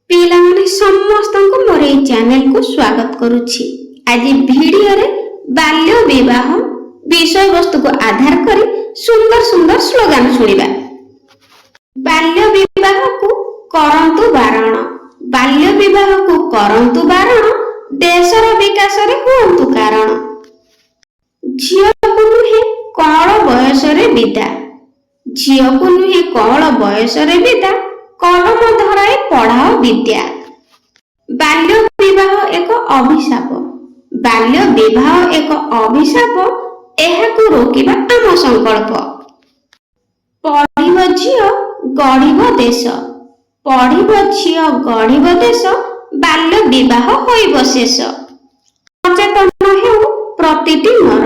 पिलामाने समस्त मोर ये चैनल को स्वागत करुछि। आज वीडियो रे बाल्य विवाह विषय वस्तु को आधार कर सुंदर सुंदर स्लोगान सुनिबा। बाल्य विवाह को करंतु बारण, बाल्य विवाह को करंतु बारण, देशर विकास रे होंतु कारण। झियो को नुहे कौल बयस रे विदा, झियो को नुहे कौल बयस रे विदा, कलम धराए पढ़ाओ विद्या। बाल्य विवाह एक अभिशाप, बाल्य विवाह एक अभिशाप, एहाकु रोकिबा आम संकल्प। पढ़िब झियो गढ़िब देश, पढ़िब झियो गढ़िब देश, बाल्य विवाह होइब शेष। सचेतन हेउ प्रतिटी नर,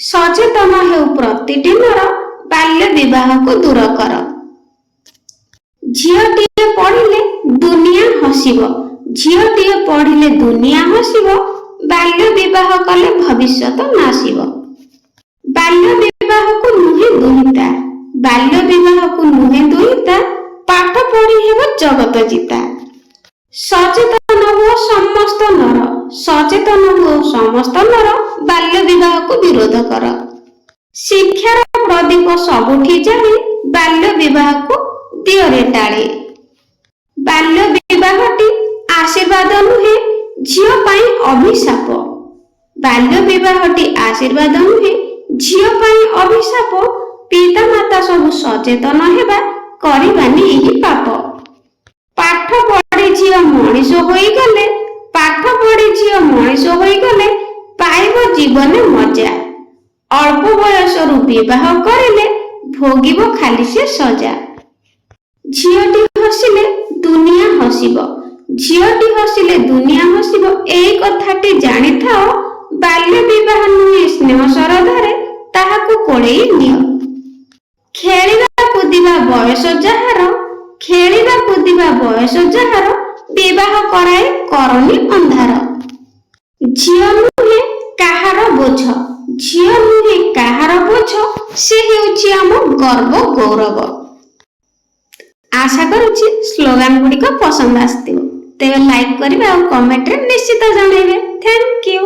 सचेतन हेउ प्रतिटी नर, बाल्य विवाह को दूर कर। झियोटिए पढ़िले दुनिया हसिब, झियोटिए पढ़िले दुनिया हसिब, बाल्य विवाह कले भविष्यत नासिब। बाल्य विवाह को नुहे दुहिता, बाल्य विवाह को नुहे दुहिता, पाठ पढ़ी हेब जगत जीता। सचेतन हुओ समस्त नर, सचेतन हुओ समस्त नर, बाल्य विवाह को विरोध कर। शिक्षार प्रदीप सबुठी जाली, बाल्य विवाह को दियोरे टाळे। बाल्य विवाहटी आशीर्वाद नुहे झियो पाई अभिशाप, बाल्य विवाहटी आशीर्वाद नुहे झियो पाई अभिशाप। पिता माता सब सचेतन हेबा, करिबानी एही पाप। पाठ पढ़ी झियो मनीष होई गले, पाठ पढ़ी झियो मनीष होई गले, पाइब जीवन मजा। अल्प बयसरु विवाह करिले, भोगिब खाली से सजा। झियोटी हसिले दुनिया हसिब, झियोटी हसिले दुनिया हसिब, एई कथाटी जानि थाओ। बाल्य विवाह नुहे स्नेह सरधारे, ताहाकु कोळेई नियो। खेलिबा कुदिबा बयस जाहार, खेलिबा कुदिबा बयस जाहार, विवाह कराए करनी अंधार। झियो नुहे काहार बोझ, झियो नुहे काहार बोझ, से हेउछि आम गर्व गौरव। आशा करुछि स्लोगान गुड़िक पसंद आसथिबो। तेबे लाइक करिबा और कमेंट रे निश्चित जणाइबे। Thank you.